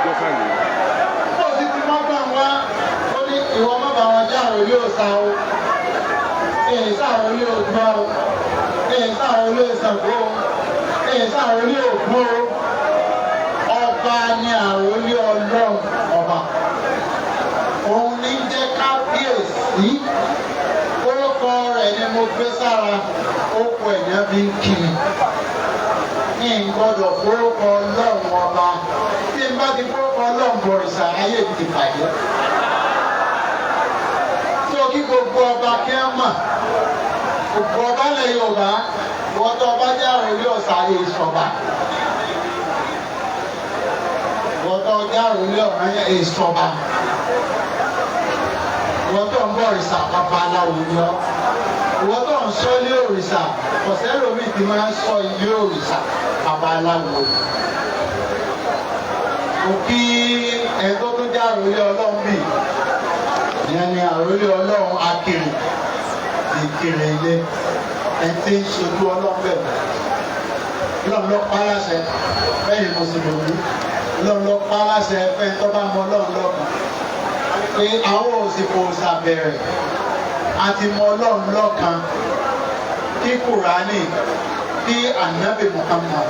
ó sì ti má gbà wá ó ní ìwọ má bà wọn já àròlé òòṣà o èyí sàròlé ògbà o èyí sàròlé Ṣàngó o èyí sàròlé Ògún o ọba ni àròlé Ọlọ́run ọba òun ní jẹ́ kábíyèsí orúkọ rẹ̀ ni mo gbé sára okùn ẹ̀yàn bí ń kiri ní gbọ́dọ̀ forúkọ Ọlọ́run ọba tí n bá ti forúkọ Ọlọ́run bọ̀rìṣà ayé mi ti bàjẹ́ tí o kí gbogbo ọba kí á mà gbogbo ọba lẹ Yorùbá wọ́n tó ọba jẹ́ àròlé Ọ̀ṣà ayé ìṣọ̀ba wọ́n tó jẹ́ àròlé Ọ̀rànyàn ayé ìṣọ̀ba wọ́n tó ń bọ̀ òrìṣà babaláwo ni ọ́ wọ́n tó ń sọ ilé òrìṣà ọ̀sẹ̀ lómi ti máa ń sọ ilé òrìṣà babaláwo òkì ẹ̀tọ́ tó jẹ́ àròlé Ọlọ́run bì ìyẹn ni àròlé Ọlọ́run akiri ìkiri ilé ẹtí ń ṣojú Ọlọ́run bẹ̀rẹ̀ Ọlọ́run ló pa láṣẹ bẹ́ẹ̀ mùsùlùmí Ọlọ́run ló pa láṣẹ fẹ́ tó bá mọ Ọlọ́run lọ́kàn pé àwọn òsìkò ṣàbẹ̀rẹ̀ àti mọ Ọlọ́run lọ́kan kí Kùránì kí Ànábì Muhammad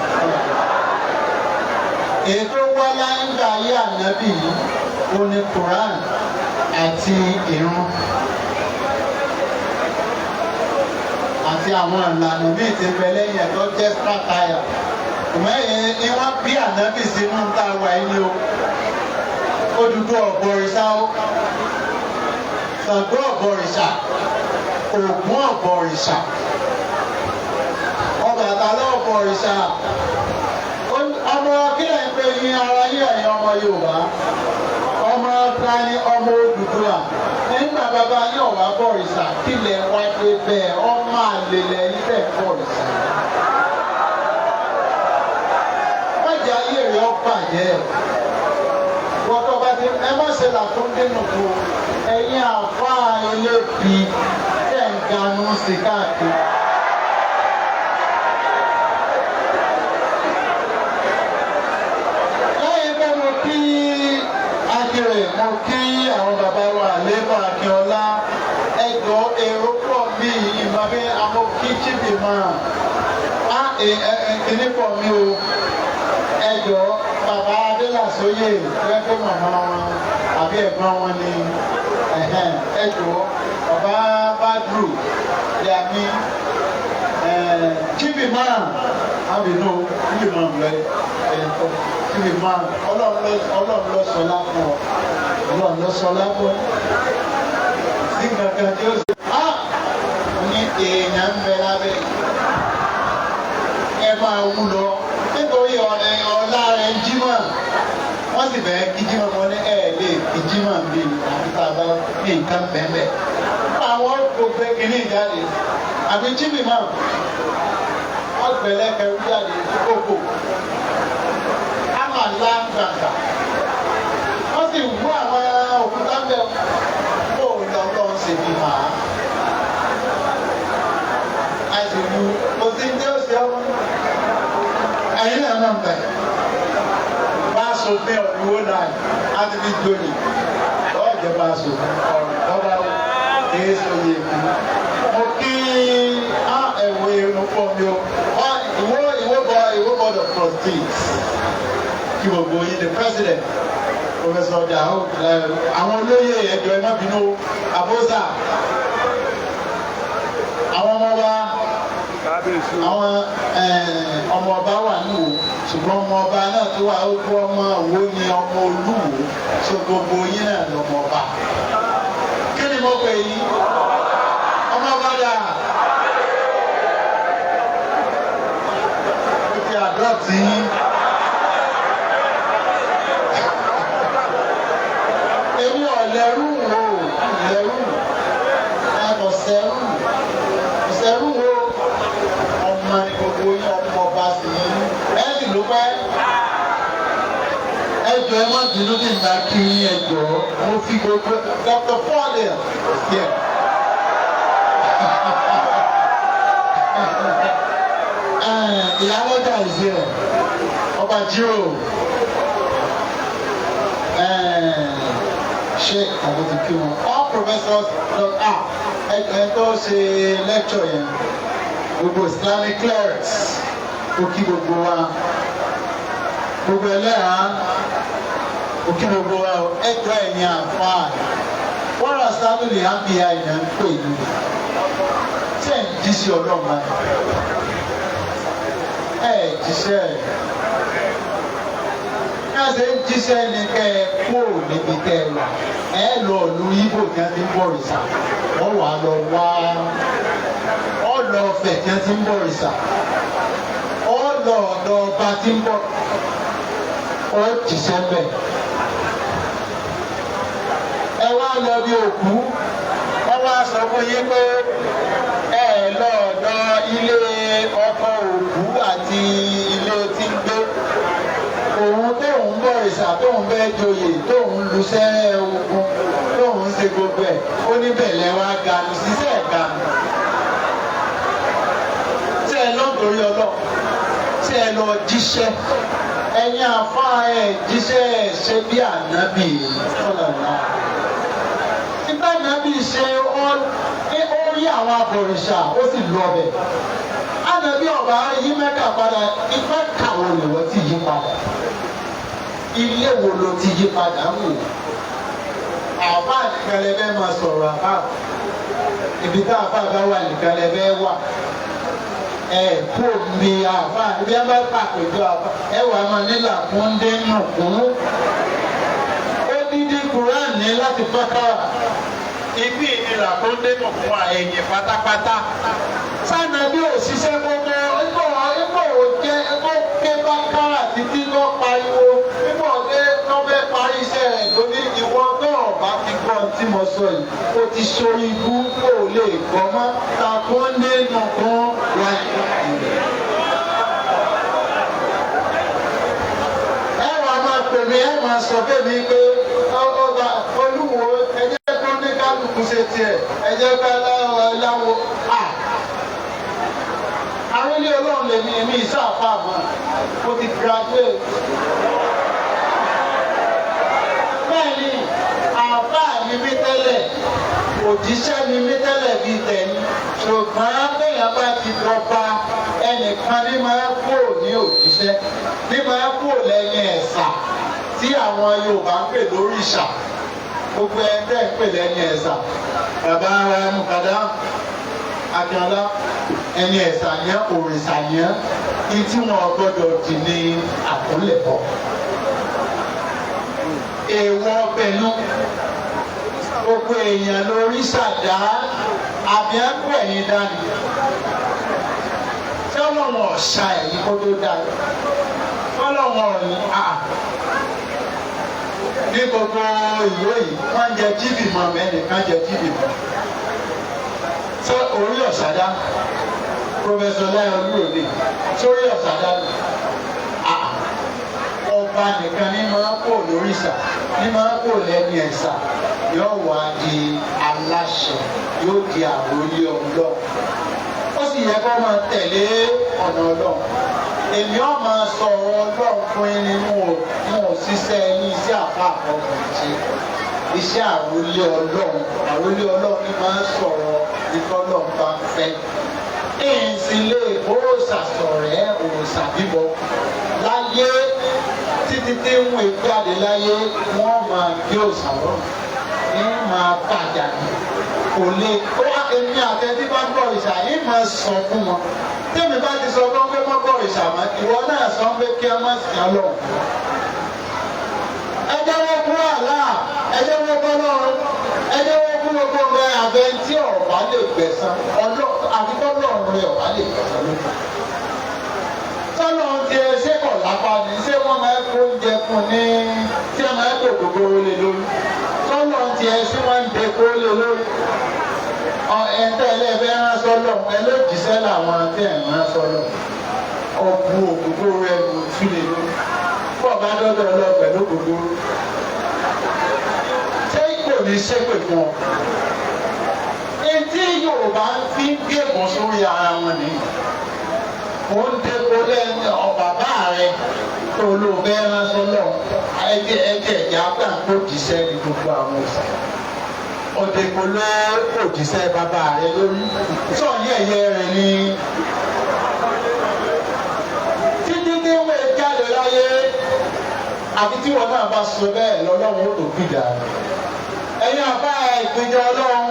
ètò wá láńgbà ayé Ànábì yìí ó ní Kùránì àti ìrun àti àwọn ìlànà míì ti bẹ lẹ́yìn ẹ̀ tó jẹ́ sátire ìmọ̀ẹ́yìn ni wọ́n bí Ànábì sínú táwa ẹni o Odùduwà ọ̀bọ̀rìṣà o Ṣàngó ọ̀bọ̀rìṣà Ògún ọ̀bọ̀rìṣà Ọbàtálá ọ̀bọ̀rìṣà ọmọ kílẹ̀ ń pè ní ara yí ẹ̀yin ọmọ Yorùbá ọmọ ta ni ọmọ Odùduwà nígbà bàbá yóò wá bọ̀rìṣà kílẹ̀ wá dé bẹ́ẹ̀ ọmọ àlèlẹ̀ yìí bẹ́ẹ̀ bọ̀rìṣà wájà ayé rẹ̀ ọ́ bàjẹ́ wọ́n tó bá dé ẹ má ṣe làkúndé nùkú ẹ̀yin àfáà elébi tẹ̀ ń ganú sí káàkiri. lẹ́yìn bẹ́ẹ̀ mo kí Akérè mo kí àwọn bàbá wa Àléfà Akínọlá ẹjọ́ èrò pọ̀ mí ìmọ̀ bí àwọn kí chíbi máa á kíní pọ̀ mí o ẹjọ́ bàbá Adélàsóyè fẹ́ màmá wọn àbí ẹ̀gbọ́n wọn ni ẹjọ́ bàbá Bádùrù yàmi kíbi máa àbínú kíbi máa lọ ẹ̀kọ́ kíbi máa Ọlọ́run lọ sọ lápò Ọlọ́run lọ sọ lápò sí kankan tí ó sì ní èèyàn ń bẹ lábẹ́ ẹ máa wú lọ nítorí ọ̀la rẹ̀ ń jímọ̀ wọ́n sì bẹ̀rẹ̀ kí jímọ̀ wọn ní ẹ̀ lè kí jímọ̀ bí àti tàbá ní nǹkan bẹ́ẹ̀ àwọn gbogbo kìíní jáde àbí jímì máa wọ́n gbẹ̀lẹ́kẹ̀ rí jáde kókò á máa lá gbàgbà wọ́n sì wú àwọn òkúta bẹ́ẹ̀ kó lọ́wọ́ ṣe bí màá a sì wú kò sí ní ó ṣe ọmọ ẹ̀yin náà náà bẹ̀ bá a sọ fẹ́ ọ̀dùnwó náà á ti fi jóni ọ̀jẹ̀ bá a sọ ọba kìí sọ yé mi mo kí ẹ̀wọ̀ irun pọ̀ mi o ìwọ board of trustees kí gbogbo yìí the president Professor Jao àwọn olóyè ẹ̀jọ̀ ẹ̀ má bínú Abosa àwọn ọmọ wa àwọn ọmọ ọba wà ní Ìwó ṣùgbọ́n ọmọ ọba náà tó wà ó kó ọmọ Ìwó ni ọmọ Olúwo so gbogbo yín náà lọmọ ọba kí ni mo pè yín ọmọ ọba dà ó ti àdọ́tì yín èmi ọ̀lẹ́rú wo ìlẹ́rú ọ̀sẹ̀rú wo ọmọ gbogbo yín ọmọ ọba sì yín ẹ̀sìn ló pẹ́ ẹjọ́ ẹ má bínú bí nǹka kí ẹjọ́ mo fi gbogbo Dr. Paul yẹ ìyálọ́jà ìṣe ọba jírò Sheikh àwọn ti kí wọn. All professors ẹgbẹ́ tó ṣe lecture yẹn gbogbo Islamic clerics ó kí gbogbo wa gbogbo ẹlẹ́yà ó kí gbogbo wa ẹgbẹ́ ẹ̀yìn àǹfààní wọ́n rà sábìlì àbíyá ìyẹn ń pè ní ṣé ń jíṣẹ́ ọlọ́run ẹ̀ jíṣẹ́ ẹ̀ ṣe ń jíṣẹ́ ni kẹ́ ẹ kó níbi tẹ́ ẹ wà ẹ lọ lu ibo tí wọ́n ti ń bọ̀rìṣà wọ́n wà lọ wá ọ lọ ọ̀fẹ́ tí wọ́n ti ń bọ̀rìṣà ọ lọ ọ̀dọ̀ ọba tí ń bọ̀ ọ jíṣẹ́ bẹ́ẹ̀ ẹ wá lọ bí òkú wọ́n wá sọ fún yín pé ẹ lọ ọ̀dọ̀ ilé ọkọ òkú àti ilé tí ń gbé òun tóun bọ̀ ìsà tóun bẹ́ẹ̀ joyè tóun lu sẹ́rẹ́ ogun tóun ṣe gbogbo ẹ̀ ó ní bẹ̀lẹ̀ wá ganu sísẹ́ ganu tí ẹ lọ torí ọlọ́ tí ẹ lọ jíṣẹ́ ẹ̀yin àfa ẹ̀ jíṣẹ́ ẹ̀ ṣe bí ànábì ọ̀làlá nígbà ànábì ṣe ó rí àwọn abọ̀rìṣà ó sì lọ ọbẹ̀ ànábì ọba yí Mẹ́kà padà ìfẹ́ kàwọn olùwọ́ ti yí padà ilé wo ló ti yí padà wò àfa nìkan lẹ́fẹ́ máa sọ̀rọ̀ àfa ibi tá àfa bá wà nìkan lẹ́fẹ́ wà kó mi àfa ibi á bá pàpẹ́jọ àfa wà máa nílà fún dénú kún ó dídí Quran ní láti fọ́kàrà ibi ìnira tó dénú fún ẹ̀yìn pátápátá sáànà bí òṣìṣẹ́ gbogbo ipò òjẹ́ ẹgbẹ́ ké bá kára títí lọ pariwo ipò ọ̀gẹ́ tó fẹ́ parí iṣẹ́ rẹ̀ lóní ìwọ náà bá ti gbọ́ tí mo sọ yìí ó ti sori ibú kó o lè gbọ́ mọ́ takò nínú kan wáyé. ẹ wà máa pè mí ẹ máa sọ fún mi pé ọba olúwo ẹ jẹ́ kó ní kálukú ṣe tiẹ̀ ẹ jẹ́ ká láwo àwọn ilé ọlọ́run lèmi èmi ìsáàfà àmọ́ mo ti graduate. bẹ́ẹ̀ ni àfà mi bí tẹ́lẹ̀ òjíṣẹ́ mi bí tẹ́lẹ̀ bí tẹ̀yìn ṣùgbọ́n bẹ́ẹ̀ bá ti dọ́gba ẹnìkan ní máa kúrò ní òjíṣẹ́ ní máa kúrò lẹ́yìn ẹ̀sà tí àwọn Yorùbá ń pè lórí ìṣà gbogbo ẹgbẹ́ ń pè lẹ́yìn ẹ̀sà bàbá ara ẹmu kàdá akínọlá ẹni ẹ̀sà yẹn òrìṣà yẹn ní tí wọn gbọ́dọ̀ dì ní àkúnlẹ̀kọ́ èèwọ̀ pẹ̀lú gbogbo èèyàn lórí ṣàdá àbíẹ́kù ẹ̀yìn dání tí ọlọ́wọ́n ọ̀ṣà ẹ̀yìn kó tó dání ọlọ́wọ́n ọ̀yìn ní gbogbo ìwé yìí wọ́n jẹ jíbì mọ́ mẹ́nìkan jẹ jíbì mọ́ sọ orí ọ̀ṣàdá Professor Láyọ̀ Olúròdé sórí ọ̀ṣàdá ọba nìkan ní máa kó lóríṣà ní máa kó lẹ́ni ẹ̀sà yóò wá di aláṣẹ yóò di àròlé Ọlọ́run ó sì yẹ kó máa tẹ̀lé ọ̀nà Ọlọ́run èmi ọ̀ máa sọ̀rọ̀ Ọlọ́run fún yín nínú òṣìṣẹ́ ní iṣẹ́ àpá àkọ́kọ́ ṣe iṣẹ́ àròlé Ọlọ́run ní máa sọ̀rọ̀ ìtọ́lọ́run bá ń fẹ́ ìsìlè òòṣà sọ̀rẹ́ òòṣà bíbọ láyé títí tí ń wé jáde láyé wọ́n máa gbé òòṣà lọ́rùn ní máa bàjá ní kò lè wá èmi àtẹ́tí bá ń bọ̀ òòṣà yìí máa sọ fún wọn tẹ́mi bá ti sọ fún pé má bọ̀ òòṣà mọ́ ìwọ náà sọ pé kí ẹ má sìn á lọ́rùn. ẹ jẹ́wọ́ fún àlá ẹ jẹ́wọ́ fún Ọlọ́run ẹ jẹ́wọ́ fún gbogbo ọ̀rẹ́ abẹ́ tí ọ̀bá lè gbẹ̀san àfikọ́ lọ́rùn rẹ̀ ọ̀bá lè gbẹ̀san lójú. sọ́nà ti ẹ ṣé kọ̀ lápá ni ṣé wọ́n máa ń kó oúnjẹ fún ní tí ẹ máa ń tò gbogbo lé lórí sọ́nà ti ẹ ṣé wọ́n ń dẹ kó lé lórí. ẹ̀ńtẹ́ ẹlẹ́fẹ́ rán sọ́lọ̀ ẹ ló jíṣẹ́ làwọn tí ẹ̀ rán sọ́lọ̀ ọ̀bù òkúkú rẹ̀ ló tún lé lórí fún ọ̀bá dọ́dọ̀ lọ pẹ̀lú gbogbo ṣé kò ní ṣépè fún ọ. etí Yorùbá fi ń gégùn sórí ara wọn ni ó ń dẹ́kun lẹ́yìn bàbá rẹ tó ló bẹ́ẹ̀ ránṣọ́ lọ ẹ̀jẹ̀ àgbà kó jíṣẹ́ ní gbogbo àwọn òṣèlú òdìbò ló kò jíṣẹ́ bàbá rẹ lórí sọ̀yìn ẹ̀yẹ rẹ ni títí tí wọ́n jáde láyé àfi tí wọn náà bá sọ bẹ́ẹ̀ lọ́lọ́run ó tó gbìjà rẹ ẹ̀yin àbá ìpínjẹ ọlọ́run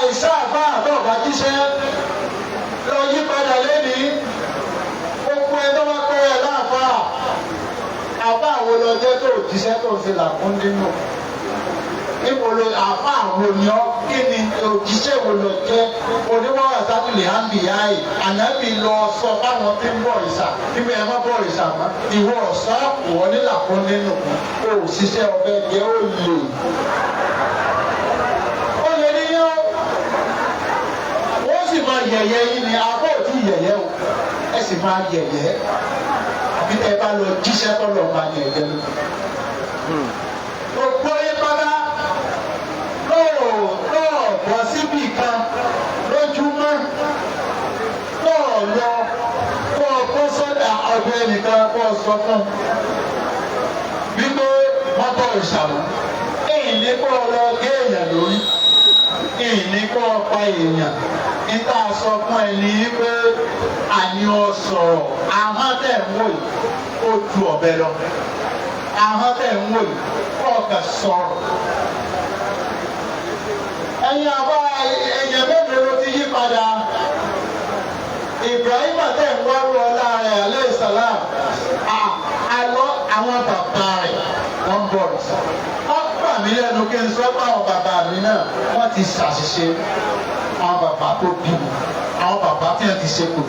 àìsàn àbá àbọ̀bá jíṣẹ́ lọ yí padà lẹ́nìí gbogbo ẹ tó bá kọ́ ẹ láàbà àbá àwọn ọlọ́jẹ́ tó jíṣẹ́ tó ń ṣe làkún nínú níbo lo àbá àwọn ènìyàn kí ni òjíṣẹ́ wo lọ jẹ́ oníwàwà sátúlẹ̀ àmbìyáì ànábì lọ sọ fáwọn tí ń bọ̀ ìṣà níbi ẹ̀ má bọ̀ ìṣà mọ́ ìwọ ọ̀sán ìwọ nílàkún nínú òṣìṣẹ́ ọbẹ̀ jẹ́ ó lè. Máa yẹ̀yẹ́ yín ni abọ́ òtí yẹ̀yẹ́ o ẹ sì máa yẹ̀yẹ́ àbí tẹ́ ẹ bá lọ jíṣẹ́ tó lọ máa yẹ̀yẹ́ lọ. Gbogbo yín padà lọ́ọ̀ bọ́ síbì kan lójúmọ́ lọ́ọ̀ lọ kó o kó sọ́dà ọ̀dọ̀ ẹnìkan kó o sọ fún wípé mọ́tò ìṣàmọ́ èyí ní kó o lọ gé èèyàn lórí èyí ní kó o pa èèyàn níta sọ fún ẹ ní pé àní ọ sọ̀rọ̀ ahọ́n tẹ̀ ń wò yìí ó ju ọ̀bẹ lọ ahọ́n tẹ̀ ń wò yìí kó ọkàn sọ̀rọ̀. ẹ̀yin àbá ẹ̀yẹ mélòó ló ti yí padà Ibrahim tẹ̀ ń wọ́rú ọlá rẹ̀ alayhi salam àlọ́ àwọn bàbá rẹ̀ wọ́n bọ̀ wọ́n gbà mí lẹ́nu kí n sọ pé àwọn bàbá mi náà wọ́n ti ṣàṣìṣe àwọn bàbá tó bí mi àwọn bàbá tí wọn ti ṣe kù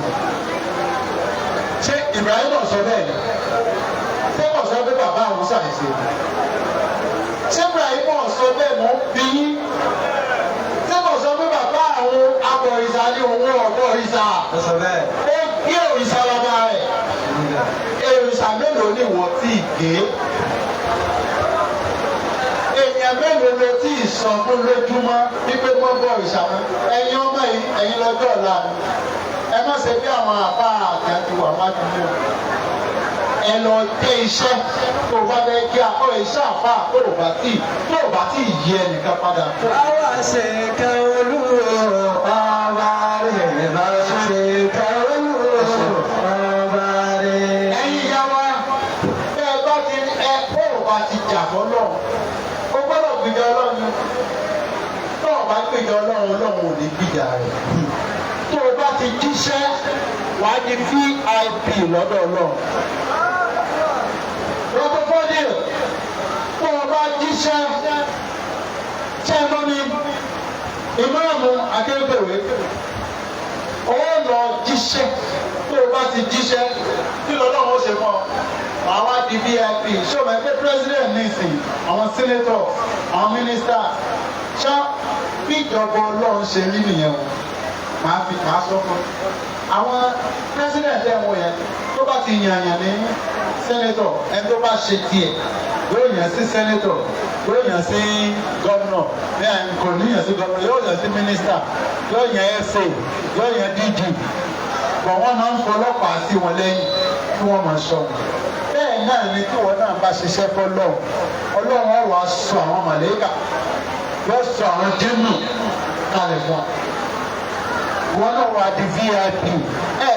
ṣé Ibrahim sọ bẹ́ẹ̀ ni ṣé kò sọ pé bàbá àwọn ṣàṣìṣe ṣé Ibrahim sọ bẹ́ẹ̀ mọ́ bí yín ṣé kò sọ pé bàbá àwọn abọ̀rìṣà ní òun ọ̀bọ̀rìṣà ó gé òrìṣà bàbá rẹ̀ òrìṣà mélòó ni wọ́n ti gé èèyàn mélòó ló tí ì sọ fún lójúmọ́ wípé wọ́n bọ̀ ìṣàmọ́ ẹ̀yin ọmọ yìí ẹ̀yin lọ́jọ́ ọ̀la mi ẹ má ṣe bí àwọn àbá àjàdù àwọn àdúgbò ẹ lọ dé iṣẹ́ tó o bá fẹ́ kí akọ́ iṣẹ́ àbá tó o bá tí ì yí ẹnìkan padà. àwa ṣe kẹ olúwo ọba rẹ̀ bá ṣe kẹ olúwo ọba rẹ̀. ẹ̀yin ìyá wa bẹ́ẹ̀ bá ti ẹ kó o bá ti jà fọ́lọ́ o gbọ́dọ̀ gbìyànjú ọlọ́run tó o bá gbìyànjú ọlọ́run ò ní gbìyà rẹ̀ tó o bá ti jíṣẹ́ wàá di VIP lọ́dọ̀ ọlọ́run lọ́dọ̀ fọ́dí tó o bá jíṣẹ́ ṣé ẹ mọ́ mi ìmáàmù Akéwìgbèwé ó lọ jíṣẹ́ tó o bá ti jíṣẹ́ kí lọ́dọ̀ ó ṣe mọ́ ọ àwọn di VIP ṣé o máa gbé president nísìnyí àwọn senator àwọn minister ṣá bí ìjọba ọlọ́run ṣe rí nìyẹn o máa sọ fún àwọn president ẹ̀ wọ̀nyẹn yẹn tó bá ti yànyàn ní senator ẹni tó bá ṣe tiẹ̀ yóò yàn sí senator yóò yàn sí governor kò ní yàn sí governor yóò yàn sí minister yóò yàn SA yóò yàn DG bọ̀ wọ́n máa ń fọlọ́pàá sí wọn lẹ́yìn kí wọ́n máa ṣọ́ wọn bẹ́ẹ̀ náà ni tí wọn náà bá ṣiṣẹ́ fọlọ́ ọlọ́run ọ̀rọ̀ aṣọ àwọn màlẹ́kà yóò sọ àwọn jẹ́nù kalẹ̀ fún wa wọn náà wà di VIP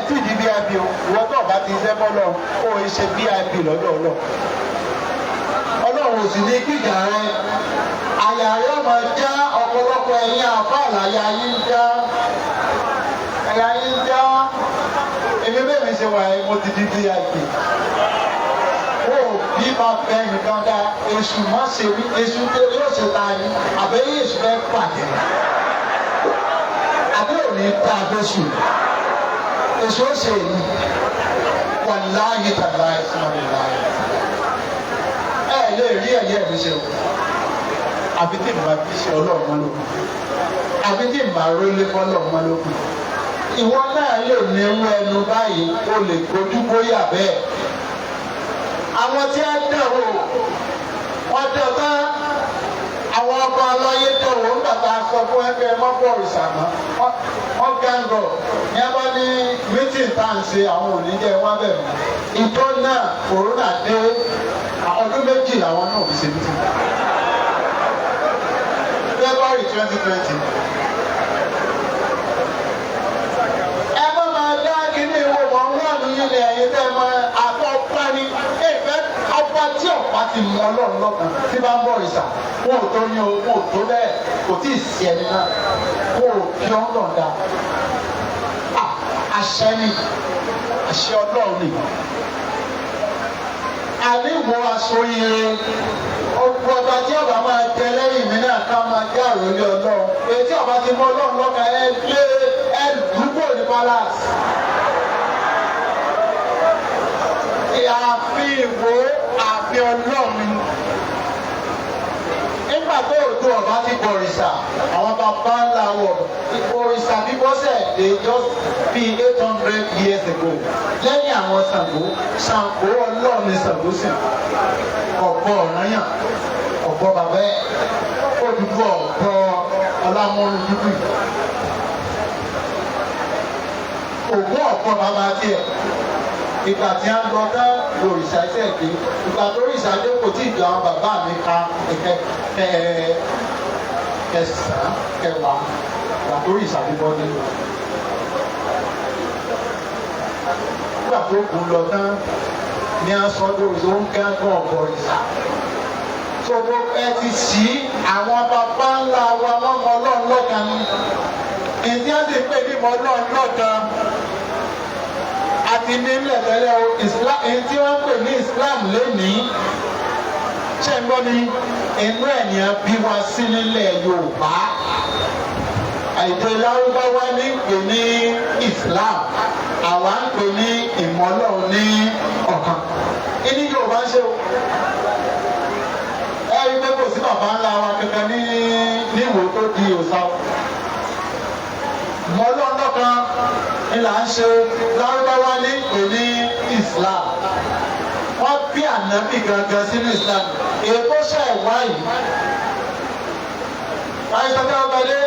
tí di VIP o wọn náà bá ti ṣiṣẹ́ fọlọ́ ó ṣe VIP lọ́dọ̀ ọlọ́run ò sì ní gbìyà rẹ àyà rẹ máa já ọ̀pọ̀lọpọ̀ ẹ̀yìn àfáàlà àyà yín já èmi bẹ́ẹ̀ mi ṣe wà ẹ́ mo ti di VIP bí bá fẹ́ nǹkan dá èṣù má ṣe rí èṣù yóò ṣe ta ni àbẹ́yẹ èṣù fẹ́ pàdé àbí òní ta abẹ́ṣù èṣù ó ṣe èyí wà láàyè tàbí ẹ̀sìn ọ̀rẹ́ láàyè ẹ lè rí ẹ̀yẹ mi ṣe o àbí tí màá fi ṣe ọlọ́run lókun àbí tí màá rólé fọlọ́run lókun ìwọ náà lè ní irú ẹnu báyìí o lè gbójú bóyá bẹ́ẹ̀ àwọn tí a dẹ̀wò wọ́n dẹ̀ bá àwọn ọba aláyé dẹ̀wò ń bàtà sọ fún ẹgbẹ́ ẹ má bọ̀ ìṣàmọ́ wọ́n gángọ̀ ní ẹ bá ní mítìn tá à ń ṣe àwọn oníjẹ́ wá bẹ̀ mọ́ ìjọ náà kòrónà dé ọdún méjì làwọn náà fi ṣe mítìn February 2020. ẹ má máa dá kíní ìwò mọ̀ ń wà ní ilẹ̀ ẹ̀yìn tẹ́ mọ àtọ́ pani ẹ̀fẹ́ ọba tí ọ̀pá ti mọ ọlọ́run lọ́kàn tí bá ń bọ̀ ìṣà wọn ò tó ní o wọn ò tó bẹ́ẹ̀ kò tí ì sí ẹni náà wọn ò fi ọ́n lọ̀ dá àṣẹ ni àṣẹ ọlọ́run ni àníwò aṣọ ire ọgbọ ọba tí ọba máa jẹ lẹ́yìn mi náà ká máa jẹ àròlé ọlọ́run èyí tí ọba ti mọ ọlọ́run lọ́kàn ẹ lé ẹ dúpọ̀ ní palace. ààfin ìwò ààfin ọlọ́run nígbà tó òdo ọba ti bọ òrìṣà àwọn bàbá ńlá wọ òrìṣà bíbọ́sẹ̀ dé just be 800 years ago lẹ́yìn àwọn Ṣàngó ọlọ́run ní Ṣàngó sì ọ̀pọ̀ ọ̀ranyàn ọ̀pọ̀ bàbá ẹ̀ Odùduwà ọ̀pọ̀ ọlámọ́rún dúdú ògún ọ̀pọ̀ bàbá tiẹ̀ ìgbà tí a ń lọ dá lòrìṣà ẹsẹ̀ dé ìgbà tó rìṣà dé kò tí ì jọ àwọn bàbá mi ka kẹsàn-án kẹwàá ìgbà tó rìṣà bíbọ́ ní. nígbà tó kù lọ tán ní aṣọ lórí ó ń gángan ọ̀bọ̀ rìṣà. Sọ̀rọ̀ ẹ ti sí àwọn bàbá ńlá wa wọ́n mọ ọlọ́run lọ́kan ní. Ìdí á sì pè ní mọ ọlọ́run lọ́kan. Àti nílẹ̀ tẹ́lẹ̀ o, èyí tí wọ́n ń pè ní Islam lénìí. Ṣé ń gbọ́ ni inú ènìyàn bí wa sí nílẹ̀ Yorùbá? Àìdè Lárúbáwá ní pè ní Islam. Àwa ń pè ní ìmọ̀lọ́run ní ọ̀kan. Ìní Yorùbá ń ṣe o. Ẹ rí pé kò sí bàbá ńlá wa kankan ní ìwò tó di òòṣà. Ìmọ̀lọ́run lọ́kan ni là ń ṣe Lárúbáwá ní pè ní Islam. Wọ́n bí ànábì gangan sínú Islam. Èkó ṣe ẹ̀wá yìí. Wáyé sọ́kẹ́ ọgbẹ́lé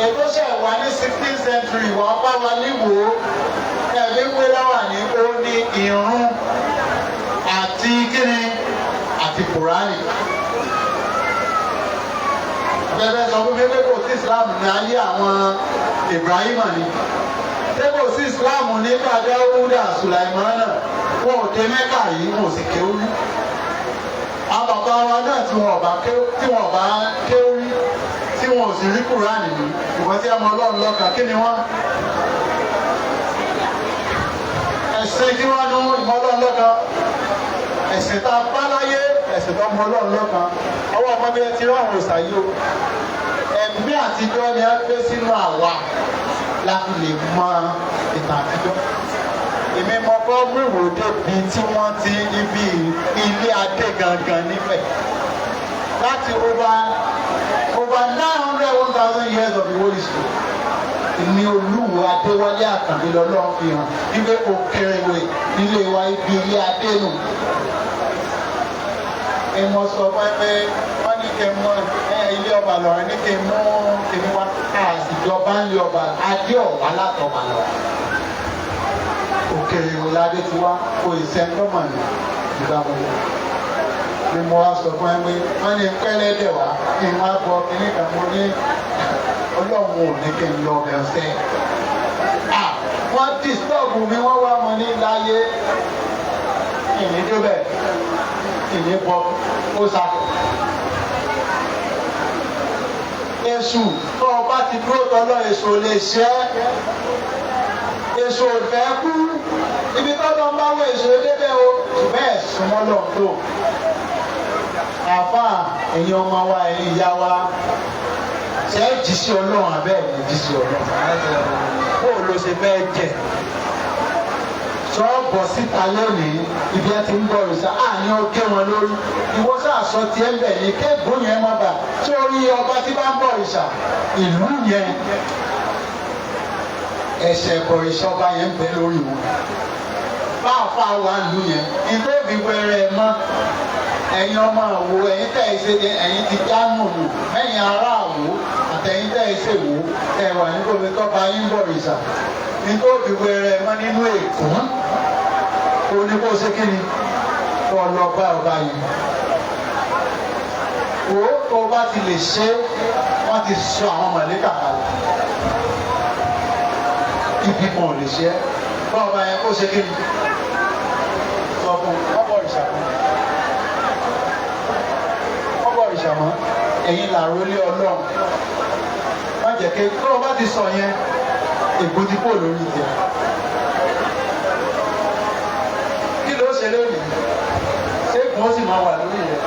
èkó ṣe ẹ̀wá ní 16th century wọ́n bá wa níwò ẹ̀mí wé láwà ní ó ní ìrun àti kíni àti Kùránì. Bẹ́ẹ̀ sọ fún mi pé kò sí Islam ní ayé àwọn Ibrahima ni. Ṣé kò sí Islam nígbà Dáúdà Sùlàìmánà? Wọn ò dé Mẹ́kà yìí, wọn ò sì kéwú. Àwọn bàbá wa náà tí wọn bá kéwú rí, tí wọn ò sì rí Kùránì ní, ìwọ́n tí a mọ Ọlọ́run lọ́kàn, kí ni wọ́n? Ẹ̀sìn kí wọ́n ní ìmọ̀ Ọlọ́run lọ́kàn? Ẹ̀sìn tá a bá láyé, ẹ̀sìn tó mọ Ọlọ́run lọ́kàn. Ọwọ́ ọmọ bí ẹ ti ráwọn òṣàyí o. Ẹ̀mí àtijọ́ ni a gbé sínú àwa láti lè mọ ìtàn àtijọ́. Èmi mọ bọ́ọ̀mù ìwòde bí tí wọ́n ti ibi ilé adé gangan níbẹ̀. Láti over 900,000 years of the Holy Spirit. Ní Olúwo Adéwálé Àkànbí lọ́lọ́run fi hàn nígbà òkèrèwé nílé wa ibi ilé adé nù. Ìmọ̀ sọ fún ẹ pé wọ́n ní kí n mọ ilé ọba lọ́rẹ́ ní kí n mú kíní wá àṣìjọba ń lé ọba adé ọ̀wá látọ̀ba lọ. Òkèrèwé ládé ti wá kó ìsẹ́ńtọ́mọ̀ ní ìgbàmọ̀ ni mo wá sọ fún ẹ pé wọ́n ní pẹ́lẹ́dẹ̀ wá kí n wá bọ kíní kan mo ní Ọlọ́run ò ní kí n lọ ọbẹ̀ ọ̀sẹ̀. Wọ́n disturb mi wọ́n wá mọ ní láyé ìní débẹ̀ ìní bọ ó sàkó. Èṣù tó o bá ti dúró tọ́lọ́ èṣù lè ṣẹ́ èṣù ò fẹ́ kú ibi tọ́lọ́ ń bá wọ èṣù débẹ̀ o bẹ́ẹ̀ súnmọ́ lọ́n tó. Àfà ẹ̀yin ọmọ wa ẹ̀yin ìyá wa ṣe é jí sí Ọlọ́run abẹ́ ẹ̀ jí sí Ọlọ́run. Bó ló ṣe fẹ́ jẹ? Sọ́ọ̀bọ̀ síta lónìí ibi ẹ ti ń bọ̀ ìṣá àní ó gé wọn lórí. Ìwọ sáà sọ tiẹ̀ ń bẹ̀ ní kéègùn yẹn má bà sórí ọba tí bá ń bọ̀ ìṣá ìlú yẹn. Ẹ̀ṣẹ̀ bọ̀ ìṣá ọba yẹn ń bẹ lórí wọn. Báàfà wà lù yẹn ìtòbí wẹrẹ mọ́. Ẹ̀yin ọmọ àwo ẹ̀yin tẹ̀ ṣe ẹ̀yin ti dánù lù ẹ̀yin ará àwo àtẹ̀yìn tẹ́ ẹ ṣe wò ẹ wà ní gómìnà tó bá yín bọ̀ ìṣà ní tó fi wẹrẹ mọ́ nínú èkó ó ní kó ṣe kí ni kó lọ bá ọba yìí wo tó bá ti lè ṣe wọ́n ti sọ àwọn mọ̀lẹ́kà kalẹ̀ ibi kan ò lè ṣe é bá ọba yẹn kó ṣe kí ni sọ fún ọbọ̀ ìṣàmọ́ ọbọ̀ ìṣàmọ́ ẹ̀yin làrólé ọlọ́run má jẹ́ kí tó o bá ti sọ yẹn ègbó ti kó lórí jẹ kí ló ṣe lónìí ṣé kò ó sì máa wà lórí rẹ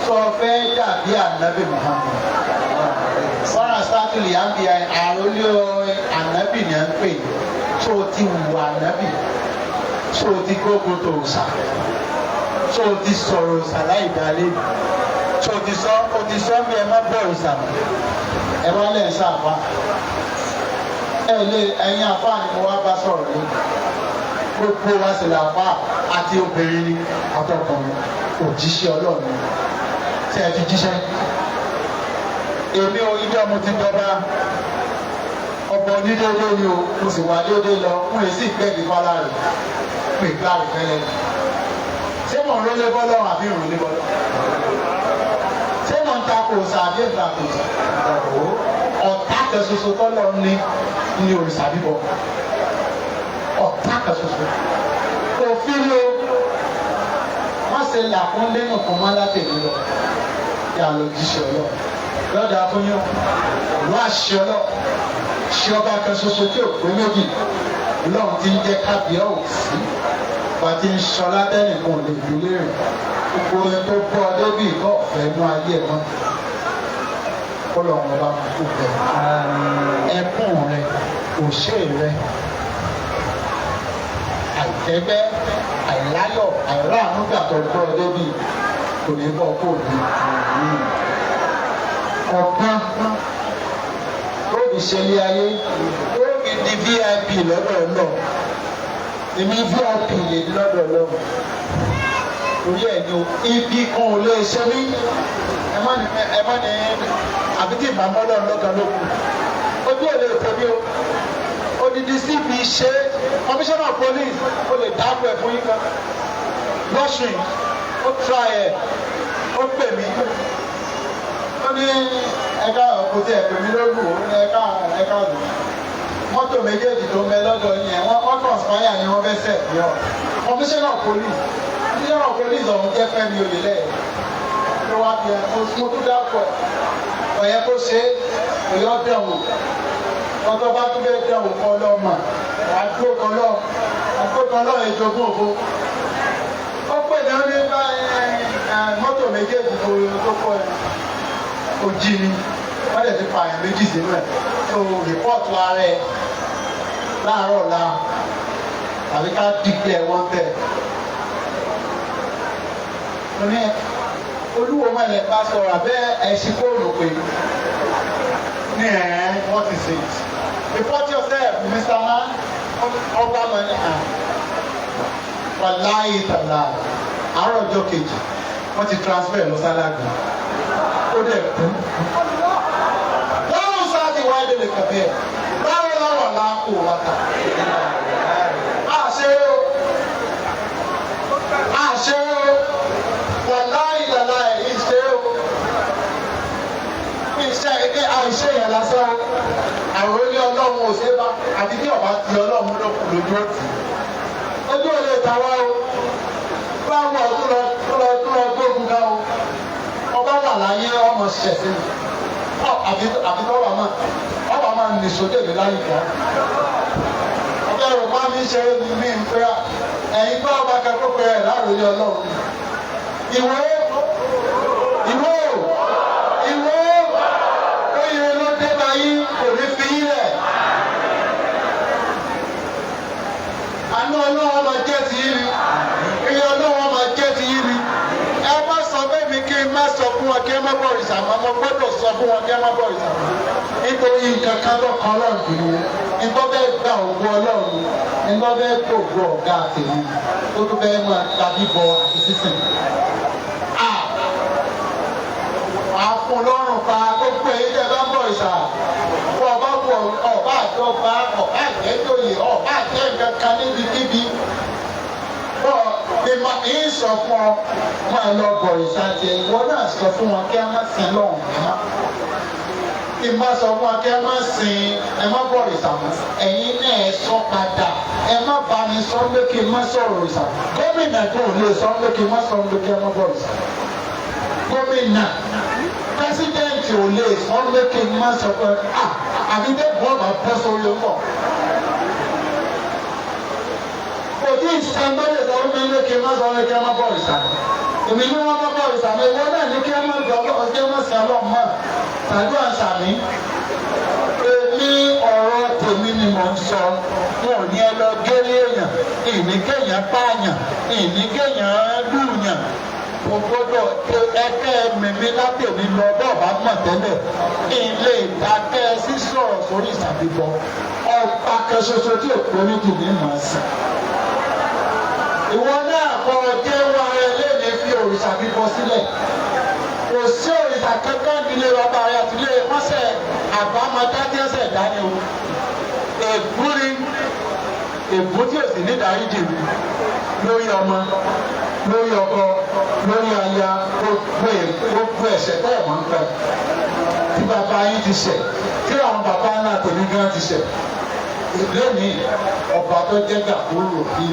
sọ fẹ́ dàbí ànábì Muhammad wọ́n rà sátìlì àbí àrólé ànábì ni à ń pè tó o ti wù ànábì tó o ti gbógun tó o sà tó o ti sọ̀rọ̀ sàláì dálé tó o ti sọ bí ẹ má bọ̀ ìsàmù ẹ wá lẹ̀ sáfà ẹ lé ẹ̀yin àfà ni mo wá bá sọ̀rọ̀ ní gbogbo wa sì là fà àti obìnrin ni àtọkùnrin òjíṣẹ́ Ọlọ́run tí ẹ ti jíṣẹ́ èmi ò ilé ọmọ ti dọba ọmọ onídéédé ni o mo sì wà déédé lọ fún èsì ìgbẹ́ni fọlá rẹ̀ pè gbá rẹ̀ fẹ́lẹ́ ṣé mò ń rólé bọ́lọ́ àbí ìrùlé bọ́lọ́ ṣé mò ń takò sàbí ìtakò ọ̀tá kan ṣoṣo tọ́lọ́ ní òrìṣà bíbọ ọ̀tá kan ṣoṣo òfin ló wọ́n ṣe là fún lẹ́yìn kan mọ́ látẹ̀lé lọ kí a lọ jíṣẹ́ ọlọ́ lọ́dà fún yín ìlú àṣẹ ọlọ́ ṣé ọba kan ṣoṣo tí ò pé méjì lọ́run ti ń jẹ́ kábíyá òsì bá ti ń ṣọlá tẹ́nìkan lè dúlé rìn gbogbo ẹni tó bọ́ ọ débi ìkọ́ ọ̀fẹ́ inú ayé ẹ̀ mọ́ kọlọ́run ọba kò bẹ̀rẹ̀ ẹkún rẹ òṣè rẹ àìtẹ́gbẹ́ àìláyọ̀ àìráàmúgbàtọ̀ gbọ́ ọ débi kò ní bọ́ kó ní ọ̀gbọ́n tó fi ṣẹlẹ̀ ayé tó fi di VIP lọ́dọ̀ náà èmi VIP lè lọ́dọ̀ náà torí ẹ̀ ní ibi kan ò lè ṣe mí ẹ má ní àbí tí ìbámu ọlọ́run lọ́gàn ló kù ojú ò lè tẹ̀lé o odidi CP ṣe commissioner of police ó lè dáàbò ẹ̀ fún yín kan lọ́sùn ó tra ẹ̀ ó pè mí ó ní ẹ̀ka ọ̀pọ̀ tí ẹ̀ pè mí lóru ó ní ẹ̀ka ọ̀dùn mọ́tò méjèèjì tó ń bẹ lọ́dọ̀ yẹn wọ́n conspire ni wọ́n fẹ́ sẹ̀ ní ọ̀ commissioner of police ọ̀hún jẹ́ Fẹ́mi Oyèlẹ́yẹ ló wá bí ẹ mo tún dápọ̀ ọ̀yẹ́ kó ṣe èyí ọ̀dẹ̀wò ọ̀tọ̀ bá tún bẹ́ẹ̀ dẹ̀wò kọ́ lọ́mọ àgbókan lọ́ ìjogún òfo ó pè ní ọ́nẹ́ bá mọ́tò méjèèjì tó kọ́ ẹ ó jí ni wọ́n lè ti pààyàn méjì sínú ẹ̀ tó rìpọ́ọ̀tù ara ẹ láàárọ̀ ọ̀la tàbí ká dìgbẹ́ wọ́n tẹ̀ ní olúwo mẹ́lẹ̀ bá sọ̀rọ̀ abẹ́ ẹ̀ṣin fóònù pé ní what is it report yourself Mr. Man ọba mẹ́ni wàláyé tàlà àárọ̀ ọjọ́ kejì wọ́n ti transfer lọ sálágùn ó dẹ̀ kú láwọn sáàtì wáyé lè kàbẹ́ báwo láwọn làákò wáta àṣẹ àìṣe yẹn lásán àwọn ilé ọlọ́run ò ṣe bá àti bí ọba ti ọlọ́run ló kù lójú ọ̀tí ojú ò lè tàwa o báwọn tó lọ gbógun ká o ọba wà láyé ọmọ ṣiṣẹ́ sí mi àbí tó ọba máa nìṣó dèbè láyé kan ọjọ́ ìrò máa mi ṣe mí ń pẹ́ ẹ̀yin bá ọba kẹ́kọ̀ọ́ pé ẹ̀ láàrúlé ọlọ́run ìwé kò ní fi ilẹ̀ àánú ọlọ́wọ́ máa jẹ́ ti yí ni iye ọlọ́wọ́ máa jẹ́ ti yí ni ẹ má sọ bẹ́ẹ̀ mi kí n má sọ fún wọn kí ẹ má bọ̀ ìsà mọ́ mo gbọ́dọ̀ sọ fún wọn kí ẹ má bọ̀ ìsà mọ́ nítorí nǹkan kan tó kan ọlọ́run kì í nǹkan bẹ́ẹ̀ gba ògùn ọlọ́run nǹkan bẹ́ẹ̀ gbòògbò ọ̀gá àtẹ̀yìn tó tún bẹ́ẹ̀ máa tàbí bọ àti sísìn. àfun lọ́rùn pa gbogbo èyí tẹ́ bá ń bọ̀ ìsà ọba ọ̀ká ìjẹ́jòyè ọ̀ká ìjẹ́ kankan níbikíbi bọ́ ìmọ̀ èyí sọ fún ọ máa lọ bọ̀ ìsàjẹ́ ìwọ náà sọ fún wọn kí a má sin lọ́hùn mọ́ ìmọ̀ sọ fún wọn kí a má sin ẹ má bọ̀ ìsàmù ẹ̀yin náà ẹ sọ padà ẹ má bá mi sọ pé kí n má sọ̀rọ̀ ìsàmù gómìnà tó lè sọ pé kí n má sọ pé kí a má bọ̀ ìsàmù gómìnà pẹ́sidẹ́ǹtì ò lè sọ pé kí n má sọ pé àbí dé bọ́ọ̀lù bọ́ sórí ọkọ̀. Kò tí ì sàn lórí ìsọ̀rọ̀ mi ní kí n má sọ pé kí a má bọ̀ ìsàmù. Èmi ní wọ́n má bọ̀ ìsàmù ìwọ náà ní kí a má gbọ́ ọjọ́ má sàn lọ́ mọ́ tàbí àṣàmì. Èmi ọ̀rọ̀ tèmi ni mò ń sọ. Wọn ò ní ẹ lọ géré èèyàn, ìní kéèyàn pààyàn, ìní kéèyàn lùyàn. Mo gbọ́dọ̀ ẹkẹ́ mímí látẹ̀mí lọ bọ́ọ̀bá mọ̀ tẹ́lẹ̀ ilé ìdákẹ́ sísọ̀rọ̀ sórí ìsàbíbọ̀ ọ̀pá kẹsọsọ tí òpó ní kìíní mọ̀ sí. Ìwọ náà kọ́ jẹ́ wa ẹlẹ́ni fi òrìṣà bíbọ sílẹ̀. Kò sí òrìṣà kankan nílé bàbá rẹ̀ àti ilé wọ́sẹ̀ àbámọ́dá tí ẹsẹ̀ dání o. Ègbú ni ègbú tí ò sì ní ìdáríjì mi lórí ọmọ lórí ọkọ lórí aya gbogbo ẹ̀ṣẹ̀ tẹ́ ẹ̀ máa ń pẹ́ tí bàbá yín ti ṣẹ̀ tí àwọn bàbá náà tèmi gan ti ṣẹ̀ lónìí ọba tó jẹ́ gàkúrò bí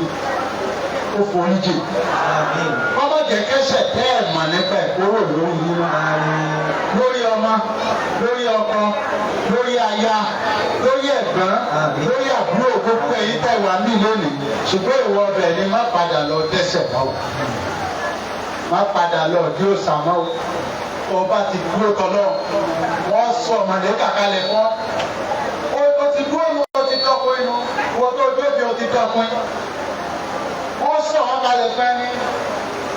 ó forí jì ọmọ jẹ̀kẹ́sẹ̀ tẹ́ ẹ̀ mà nípa ìkóró lórí yín lórí ọmọ lórí ọkọ lórí aya lórí ẹ̀gbọ́n lórí àbúrò gbogbo ẹ̀yin tẹ́ wà mí lónìí ṣùgbọ́n ìwọ ọbẹ̀ ni má padà lọ dẹ́ṣẹ̀ mọ́ má padà lọ bí ó sàmọ́ ọba ti dúró tọ́lọ́ wọ́n sọ ọmọdé kàkálẹ̀ fún ọ ti dúró ní o ti dọ́kun inú ìwọ tó dóbi o ti dọ́kun wọ́n sọ wọn kalẹ̀ fẹ́ ní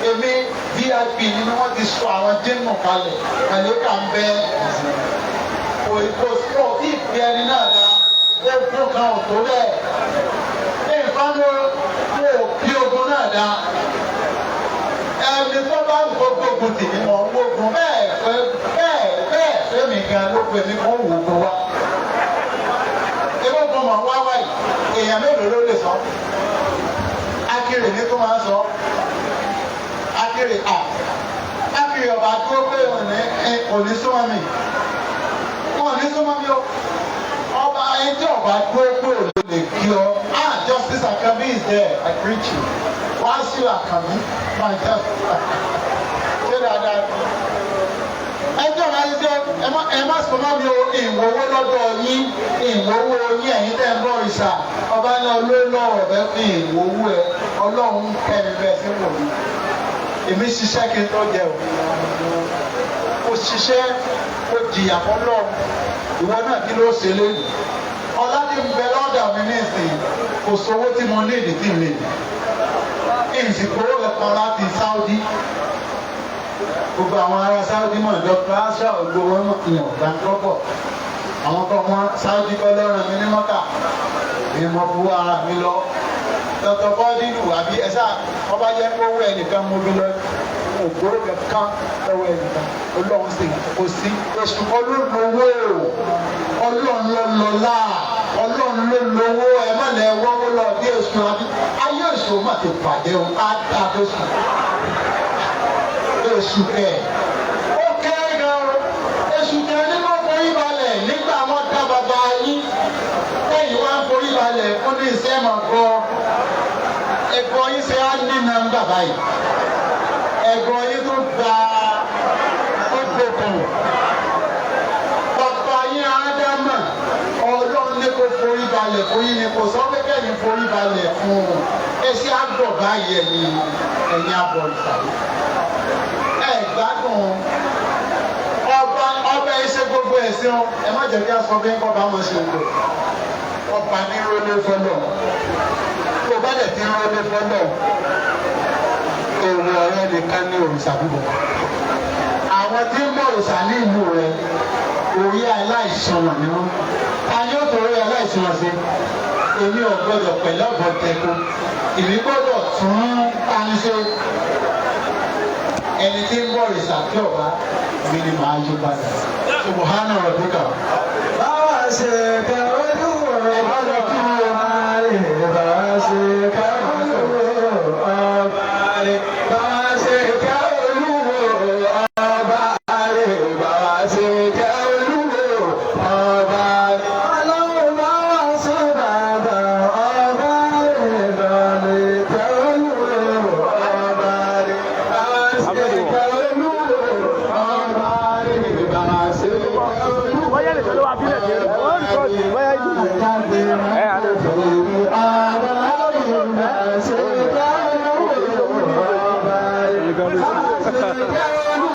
èmi vip ni wọ́n ti sọ àwọn jẹ́nu kalẹ̀ àlékà ń bẹ́ kò tí ì fi ẹni náà dá ogun kan ò tó bẹ́ẹ̀ ní ìfánú kò fi ogun náà dá ẹni tó bá ń gbogbo tì ní wọn gbogbo bẹ́ẹ̀ fẹ́mi gan ló pe mi kó wò ó wá ebó gbọmọ wá wáyé èèyàn mélòó ló lè sọ akéré ní tó máa ń sọ akéré akéré ọba tó pé òní súnmọ́ mi òní súnmọ́ mi o ọba ẹjọ́ ọba tó pé òní lè kí ọ justice Akabi is there I preach you Wasiu Akabi my justice ṣé dáadáa ẹjọ́ máa ń jẹ́ ẹ má súnmọ́ mi o ìwòwò lọ́dọ̀ yín ìwòwò yín ẹ̀yin tẹ́ ń bọ̀ ìṣà ọba náà ló lọ́wọ́ ọ̀bẹ fún ìwòwò ẹ ọlọ́run kẹ́mi bẹ́ẹ̀ sí wò mí èmi ṣiṣẹ́ kí n tó jẹ o ṣiṣẹ́ o jìyà fọlọ́ ìwọ náà kí ló ṣe lé ọládé ń bẹ lọ́dà mi nísìnyí kò sówó tí mo ní ìdí tí mi ìsìnkú rẹ̀ kan láti Saudi gbogbo àwọn ará Saudi mọ̀ dr asha ògbówó ìyàn gbàǹkọ́pọ̀ àwọn kan wọn Saudi kọ́ lọ́rùn mi ní mọ́kà èmi mọ̀ fún ara mi lọ dr bọ́dínù àbí ẹ̀sà ọba jẹ́ owó ẹnìkan mo bí lọ ògbóró kankan lọ́wọ́ ẹnìkan ọlọ́run sì kò sí oṣù olólùwò ọlọ́run ló lọ́lá ọlọ́run ló lówó ẹ má lẹ wọ́wọ́ lọ bí oṣù àbí ayé oṣù má ti pàdé o á dá oṣù oṣù kẹ ó kéré gan oṣù kẹ nínú forí balẹ̀ nígbà wọn dá bàbá yín lẹ́yìn wá ń forí balẹ̀ fún ní iṣẹ́ mọ̀ kọ́ ẹ̀gbọ́n yín ṣe á ní nọ́mbà báyìí ẹ̀gbọ́n yín tó gba ọgbọ̀kùn bàbá yín ádámà ọlọ́run ní kó forí balẹ̀ fún yín ni kò sọ pé kẹ́yìn forí balẹ̀ fún un ẹṣẹ́ àgbọ̀ báyìí ẹ̀yìn àbọ̀ ìsàlẹ̀ gbádùn ọba ẹsẹ gbogbo ẹsẹ ọ ẹ má jẹ́ kí a sọ bí nǹkan bá wọn ṣe gbò ọba ní rọlé fọlọ tó bá dẹ̀ ti rọlé fọlọ èrò ọ̀rẹ́ nìkan ní òrìṣà bíbọ àwọn tí ń bọ òrìṣà ní ìlú rẹ orí aláìsàn wà ní wọn ta ni ó torí aláìsàn wà sí èmi ò gbọ́dọ̀ pẹ̀lú ọbọ tẹkọ èmi gbọ́dọ̀ tún tani ṣe ẹni tí ń bọ̀ ìsàkí ọ̀bá mi ni màá yí padà. Subhana rabbika. Báwa ṣe kẹ́ ojú wò ọba rẹ̀ bá ṣe ká